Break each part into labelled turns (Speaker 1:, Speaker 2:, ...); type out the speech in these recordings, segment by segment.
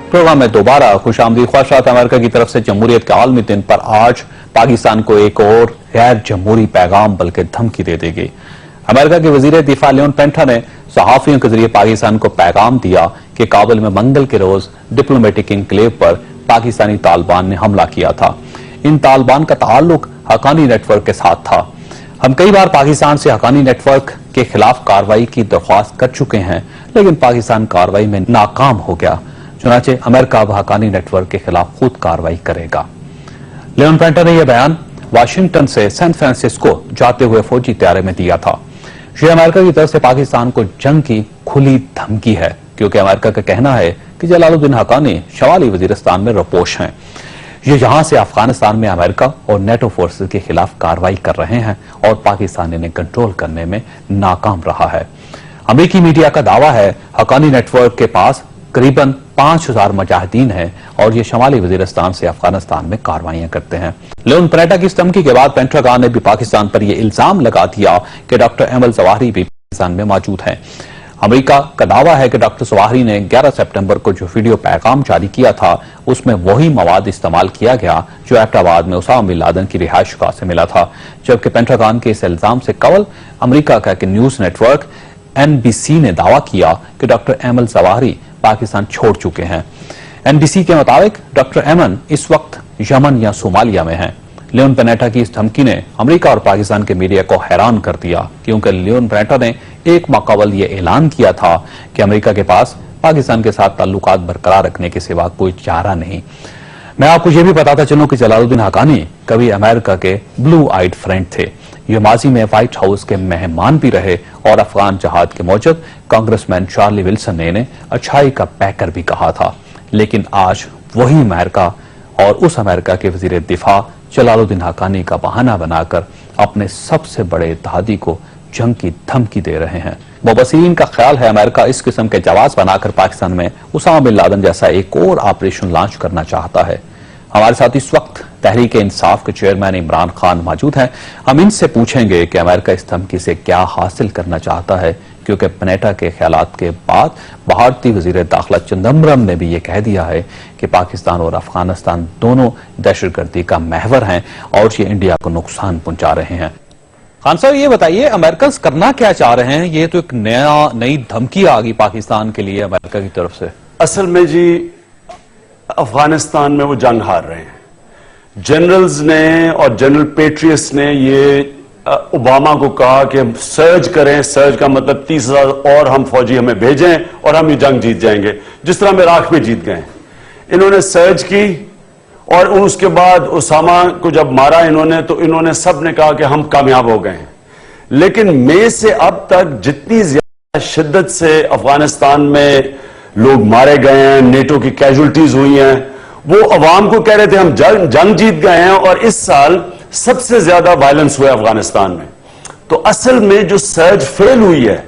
Speaker 1: Programme में दोबारा खुशामदीद ख्वाहिशात। अमेरिका की तरफ से जमहूरियत के आलमी दिन पर आज पाकिस्तान को एक और गैर जमहूरी पैगाम बल्कि धमकी दे दी गई। अमेरिका के वजीर दिफा लियोन पेंटा ने सहाफियों के जरिए पाकिस्तान को पैगाम दिया कि काबुल में मंगल के रोज डिप्लोमेटिक इनक्लेव पर पाकिस्तानी तालिबान ने हमला किया था। इन तालिबान का ताल्लुक हक्कानी नेटवर्क के साथ था। हम कई बार पाकिस्तान से हक्कानी नेटवर्क के खिलाफ कार्रवाई की दरख्वास्त कर चुके हैं, लेकिन पाकिस्तान कार्रवाई में नाकाम हो गया। चुनाचे अमेरिका अब हक्कानी नेटवर्क के खिलाफ खुद कार्रवाई करेगा। लियोन पेंटा ने यह बयान वाशिंगटन से सैन फ्रांसिस्को जाते हुए फौजी तैयारे में दिया था। ये अमेरिका की तरफ से पाकिस्तान को जंग की खुली धमकी है, क्योंकि अमेरिका का कहना है कि जलालुद्दीन हक्कानी शमाली वजीरिस्तान में रपोश हैं। ये यहां से अफगानिस्तान में अमेरिका और नेटो फोर्सेस के खिलाफ कार्रवाई कर रहे हैं और पाकिस्तान इन्हें कंट्रोल करने में नाकाम रहा है। अमेरिकी मीडिया का दावा है हक्कानी नेटवर्क के पास करीबन 5000 मुजाहिदीन हैं और ये शमाली वजीरिस्तान से अफगानिस्तान में कार्रवाइयां करते हैं। लियोन पेंटा की इस धमकी के बाद पेंटागन ने भी पाकिस्तान पर यह इल्जाम लगा दिया कि डॉक्टर एमल जवाहिरी भी पाकिस्तान में मौजूद हैं। अमेरिका का दावा है कि डॉक्टर जवाहिरी ने 11 सितंबर को जो वीडियो पैगाम जारी किया था उसमें वही मवाद इस्तेमाल किया गया जो एबटाबाद में उसामा बिन लादेन की रिहाइशगाह से मिला था। जबकि पेंटागन के इस इल्जाम से कबल अमेरिका का न्यूज नेटवर्क NBC ने दावा किया कि डॉक्टर एमल जवाहिरी पाकिस्तान छोड़ चुके हैं। NBC के मुताबिक डॉक्टर एमन इस वक्त यमन या सोमालिया में हैं। लियोन पेंटा की इस धमकी ने अमेरिका और पाकिस्तान के मीडिया को हैरान कर दिया, क्योंकि लियोन पेंटा ने एक माह कबल ये ऐलान किया था कि अमेरिका के पास पाकिस्तान के साथ ताल्लुकात बरकरार रखने के सिवा कोई चारा नहीं। मैं आपको ये भी बताता चलूं कि जलालुद्दीन हक्कानी कभी अमेरिका के ब्लू आइड फ्रेंड थे। ये माजी में व्हाइट हाउस के मेहमान भी रहे और अफगान जहाद के मौजूद कांग्रेसमैन चार्ली विल्सन ने इन्हें अच्छाई का पैकर भी कहा था। लेकिन आज वही अमेरिका और उस अमेरिका के वजीर दिफा जलालुद्दीन हक्कानी का बहाना बनाकर अपने सबसे बड़े इत्तेहादी को जंग की धमकी दे रहे हैं। मुबस्सिरीन का ख्याल है अमेरिका इस किस्म के जवाब बनाकर पाकिस्तान में उसामा बिन लादेन जैसा एक और ऑपरेशन लॉन्च करना चाहता है। हमारे साथ इस वक्त तहरीक इंसाफ के चेयरमैन इमरान खान मौजूद हैं। हम इनसे पूछेंगे कि अमेरिका इस धमकी से क्या हासिल करना चाहता है, क्योंकि पेंटा के ख्यालात के बाद भारतीय वजीर दाखिला चिदंबरम ने भी ये कह दिया है कि पाकिस्तान और अफगानिस्तान दोनों दहशतगर्दी का महवर हैं और ये इंडिया को नुकसान पहुंचा रहे हैं। खान साहब, ये बताइए अमेरिकन करना क्या चाह रहे हैं? ये तो एक नई धमकी आ गई पाकिस्तान के लिए अमेरिका की तरफ से।
Speaker 2: असल में जी अफगानिस्तान में वो जंग हार रहे हैं। जनरल्स ने और जनरल पेट्रियस ने ये ओबामा को कहा कि हम सर्ज करें। सर्ज का मतलब 30,000 और हम फौजी हमें भेजें और हम ये जंग जीत जाएंगे, जिस तरह हम इराक में जीत गए। इन्होंने सर्ज की और उसके बाद उसामा को जब मारा इन्होंने, तो इन्होंने सब ने कहा कि हम कामयाब हो गए हैं। लेकिन मई से अब तक जितनी ज्यादा शिद्दत से अफगानिस्तान में लोग मारे गए हैं, नेटो की कैजुअल्टीज हुई हैं, वो अवाम को कह रहे थे हम जंग जीत गए हैं, और इस साल सबसे ज्यादा वायलेंस हुआ अफगानिस्तान में। तो असल में जो सर्ज फेल हुई है,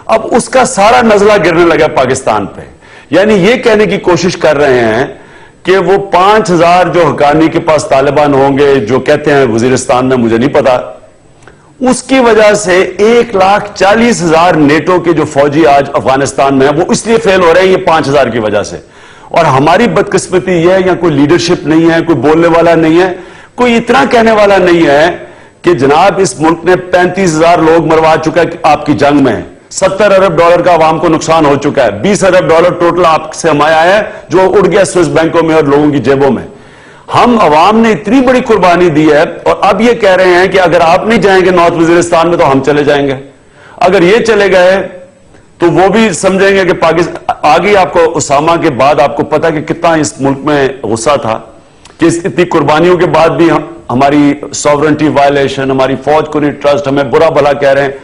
Speaker 2: अब उसका सारा नजला गिरने लगा पाकिस्तान पे। यानी ये कहने की कोशिश कर रहे हैं कि वो 5000 जो हक्कानी के पास तालिबान होंगे, जो कहते हैं वजीरिस्तान में, मुझे नहीं पता, उसकी वजह से 1,40,000 नेटो के जो फौजी आज अफगानिस्तान में है वो इसलिए फेल हो रहे हैं, ये 5000 की वजह से। और हमारी बदकिस्मती यह है, या कोई लीडरशिप नहीं है, कोई बोलने वाला नहीं है, कोई इतना कहने वाला नहीं है कि जनाब इस मुल्क ने 35,000 लोग मरवा चुका है आपकी जंग में। $70 अरब का आवाम को नुकसान हो चुका है। $20 अरब टोटल आपसे हमारा है जो उड़ गया स्विस बैंकों में और लोगों की जेबों में। हम अवाम ने इतनी बड़ी कुर्बानी दी है, और अब ये कह रहे हैं कि अगर आप नहीं जाएंगे नॉर्थ वजीरिस्तान में तो हम चले जाएंगे। अगर ये चले गए तो वो भी समझेंगे कि पाकिस्तान आगे। आपको उसामा के बाद आपको पता कि कितना इस मुल्क में गुस्सा था कि इतनी कुर्बानियों के बाद भी हमारी सॉवरेंटी वायलेशन, हमारी फौज को नहीं ट्रस्ट, हमें बुरा भला कह रहे हैं।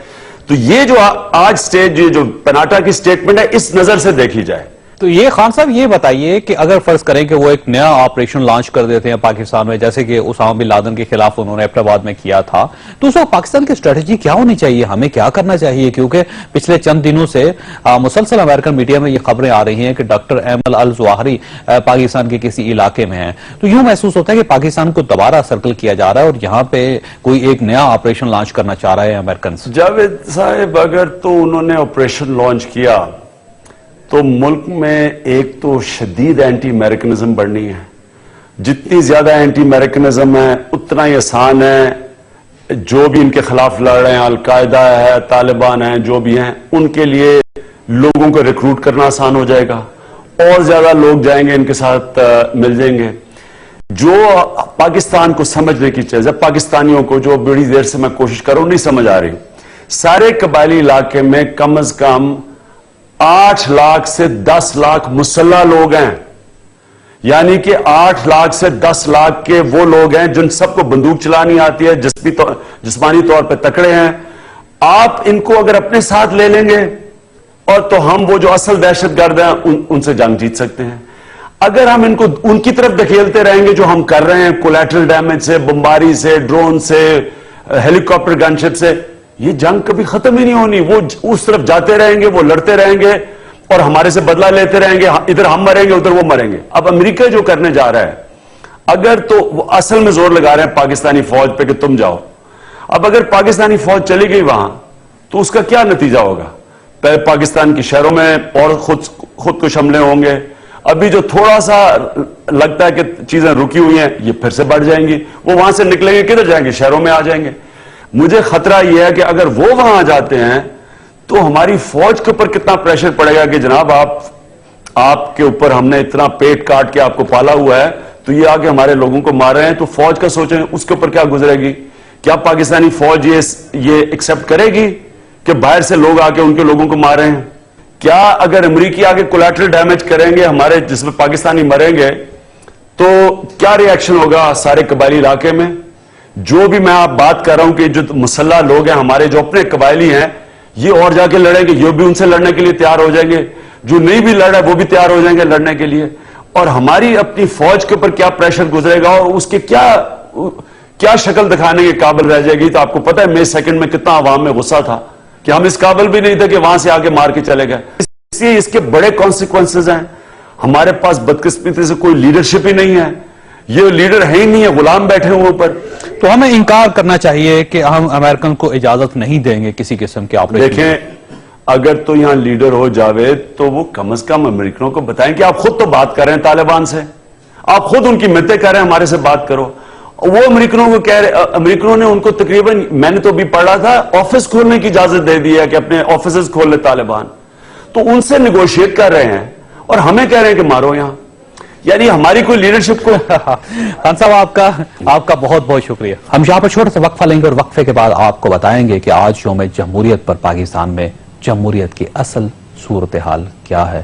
Speaker 2: तो ये जो आज स्टेज, ये जो पेंटा की स्टेटमेंट है, इस नजर से देखी जाए।
Speaker 1: तो ये खान साहब ये बताइए कि अगर फर्ज करें कि वो एक नया ऑपरेशन लॉन्च कर देते हैं पाकिस्तान में, जैसे कि उसामा बिन लादेन के खिलाफ उन्होंने एबटाबाद में किया था, तो उस वक्त पाकिस्तान की स्ट्रेटजी क्या होनी चाहिए? हमें क्या करना चाहिए? क्योंकि पिछले चंद दिनों से मुसलसल अमेरिकन मीडिया में ये खबरें आ रही हैं कि doctor Ayman al Zawahiri Pakistan के किसी इलाके में है। तो यूं महसूस होता है कि पाकिस्तान को दोबारा सर्कल किया जा रहा है और यहाँ पे कोई एक नया ऑपरेशन लॉन्च करना चाह रहा है अमेरिकन।
Speaker 2: जावेद साहब, अगर तो उन्होंने ऑपरेशन लॉन्च किया تو ملک میں ایک تو شدید اینٹی امریکنزم بڑھنی ہے. جتنی زیادہ اینٹی امریکنزم ہے اتنا ہی آسان ہے جو بھی ان کے خلاف لڑ رہے ہیں, القاعدہ ہے, طالبان ہیں, جو بھی ہیں, ان کے لیے لوگوں کو ریکروٹ کرنا آسان ہو جائے گا, اور زیادہ لوگ جائیں گے ان کے ساتھ مل جائیں گے. جو پاکستان کو سمجھنے کی چیز ہے, پاکستانیوں کو, جو بڑی دیر سے میں کوشش کر رہا ہوں, نہیں سمجھ آ رہی. سارے قبائلی علاقے میں کم از کم 8 لاکھ سے 10 لاکھ مسلح لوگ ہیں. یعنی کہ 8 لاکھ سے 10 لاکھ کے وہ لوگ ہیں جن سب کو بندوق چلانی آتی ہے, جسمانی طور پہ تکڑے ہیں. آپ ان کو اگر اپنے ساتھ لے لیں گے اور تو ہم وہ جو اصل دہشت گرد ہیں ان سے جنگ جیت سکتے ہیں. اگر ہم ان کو ان کی طرف دھکیلتے رہیں گے جو ہم کر رہے ہیں, کولیٹرل ڈیمیج سے, بمباری سے, ڈرون سے, ہیلی کاپٹر گن شپ سے, یہ جنگ کبھی ختم ہی نہیں ہونی. وہ اس طرف جاتے رہیں گے, وہ لڑتے رہیں گے اور ہمارے سے بدلہ لیتے رہیں گے. ادھر ہم مریں گے, ادھر وہ مریں گے. اب امریکہ جو کرنے جا رہا ہے, اگر تو وہ اصل میں زور لگا رہے ہیں پاکستانی فوج پہ کہ تم جاؤ. اب اگر پاکستانی فوج چلی گئی وہاں تو اس کا کیا نتیجہ ہوگا؟ پہلے پاکستان کے شہروں میں اور خودکش حملے ہوں گے. ابھی جو تھوڑا سا لگتا ہے کہ چیزیں رکی ہوئی ہیں یہ پھر سے بڑھ جائیں گی. وہ وہاں سے نکلیں گے, کدھر جائیں گے؟ شہروں میں آ جائیں گے. مجھے خطرہ یہ ہے کہ اگر وہ وہاں جاتے ہیں تو ہماری فوج کے اوپر کتنا پریشر پڑے گا کہ جناب آپ کے اوپر ہم نے اتنا پیٹ کاٹ کے آپ کو پالا ہوا ہے, تو یہ آگے ہمارے لوگوں کو مار رہے ہیں. تو فوج کا سوچیں اس کے اوپر کیا گزرے گی. کیا پاکستانی فوج یہ ایکسپٹ کرے گی کہ باہر سے لوگ آ کے ان کے لوگوں کو مار رہے ہیں؟ کیا اگر امریکی آگے کولیٹرل ڈیمیج کریں گے ہمارے, جس میں پاکستانی مریں گے, تو کیا ری ایکشن ہوگا سارے قبائلی علاقے میں؟ جو بھی میں آپ بات کر رہا ہوں کہ جو مسلح لوگ ہیں ہمارے, جو اپنے قبائلی ہیں, یہ اور جا کے لڑیں گے, یہ بھی ان سے لڑنے کے لیے تیار ہو جائیں گے. جو نہیں بھی لڑ رہا ہے وہ بھی تیار ہو جائیں گے لڑنے کے لیے. اور ہماری اپنی فوج کے اوپر کیا پریشر گزرے گا اور اس کے کیا شکل دکھانے کے قابل رہ جائے گی. تو آپ کو پتہ ہے مئی 2 میں کتنا عوام میں غصہ تھا کہ ہم اس قابل بھی نہیں تھے کہ وہاں سے آگے مار کے چلے گئے. اس لیے اس کے بڑے کانسیکوینسز ہیں. ہمارے پاس بدقسمتی سے کوئی لیڈرشپ ہی نہیں ہے. یہ لیڈر ہے ہی نہیں ہے, غلام بیٹھے ہوئے اوپر.
Speaker 1: تو ہمیں انکار کرنا چاہیے کہ ہم امریکن کو اجازت نہیں دیں گے کسی قسم کے آپریشن.
Speaker 2: دیکھیں, اگر تو یہاں لیڈر ہو جاوے تو وہ کم از کم امریکنوں کو بتائیں کہ آپ خود تو بات کر رہے ہیں طالبان سے, آپ خود ان کی منتیں کر رہے ہیں ہمارے سے بات کرو. وہ امریکنوں کو کہہ رہے, امریکنوں نے ان کو تقریباً, میں نے تو ابھی پڑھا تھا, آفس کھولنے کی اجازت دے دی ہے کہ اپنے آفیسز کھول لے طالبان. تو ان سے نیگوشیٹ کر رہے ہیں اور ہمیں کہہ رہے ہیں کہ مارو یہاں. یعنی ہماری کوئی لیڈرشپ کو.
Speaker 1: خان صاحب آپ کا بہت بہت شکریہ. ہم یہاں پر چھوٹا سا وقفہ لیں گے اور وقفے کے بعد آپ کو بتائیں گے کہ آج یوم جمہوریت پر پاکستان میں جمہوریت کی اصل صورتحال کیا ہے.